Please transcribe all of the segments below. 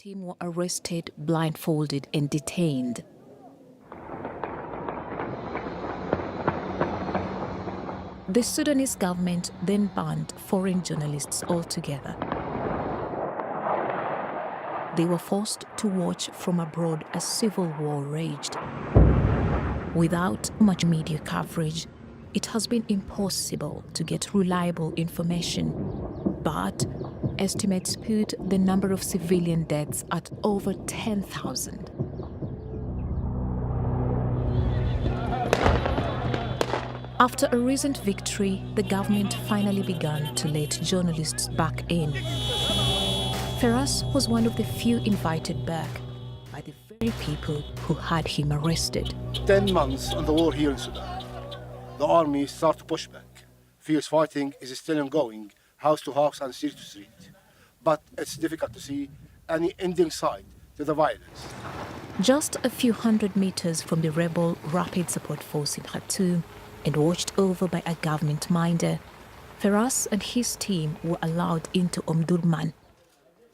team were arrested, blindfolded, and detained. The Sudanese government then banned foreign journalists altogether. They were forced to watch from abroad as civil war raged. Without much media coverage, it has been impossible to get reliable information, but estimates put the number of civilian deaths at over 10,000. After a recent victory, the government finally began to let journalists back in. Feras was one of the few invited back by the very people who had him arrested. 10 months on the war here in Sudan. The army started to push back. Fierce fighting is still ongoing, house to house and street to street. But it's difficult to see any ending side to the violence. Just a few hundred meters from the rebel Rapid Support Force in Khartoum, and watched over by a government minder, Feras and his team were allowed into Omdurman.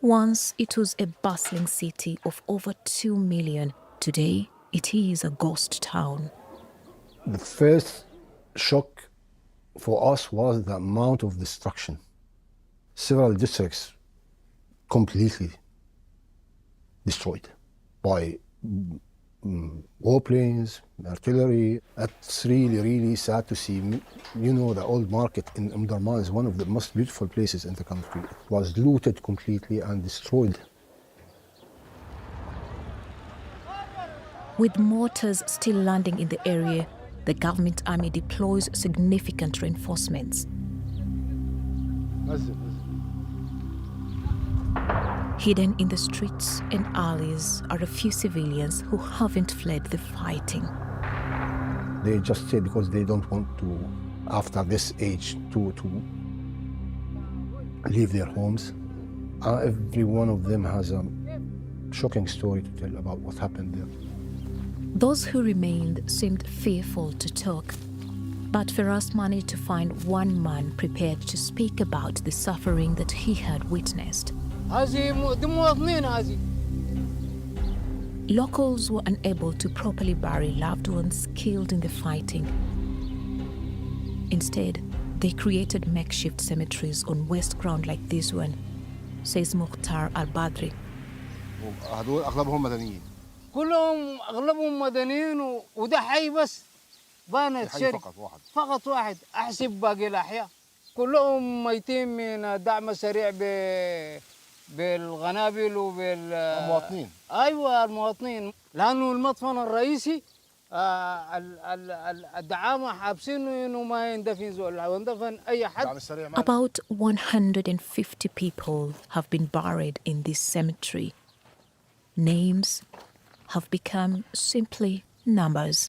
Once it was a bustling city of over 2 million. Today, it is a ghost town. The first shock for us was the amount of destruction. Several districts completely destroyed by warplanes, artillery. It's really, really sad to see. You know, the old market in Omdurman is one of the most beautiful places in the country. It was looted completely and destroyed. With mortars still landing in the area, the government army deploys significant reinforcements. Hidden in the streets and alleys are a few civilians who haven't fled the fighting. They just say because they don't want to, after this age, to leave their homes. Every one of them has a shocking story to tell about what happened there. Those who remained seemed fearful to talk, but Feras managed to find one man prepared to speak about the suffering that he had witnessed. Locals were unable to properly bury loved ones killed in the fighting. Instead, they created makeshift cemeteries on waste ground like this one, says Mukhtar al-Badri. كلهم اغلبهم مدنيين وده حي بس بانت شركه فقط واحد احسب باقي الاحياء كلهم ميتين من الدعم السريع بالغنابل المواطنين. ايوه المواطنين لانه المدفن الرئيسي الدعامه حابسينه انه ما يندفن زول لو اندفن اي حد. About 150 people have been buried in this cemetery. Names have become simply numbers.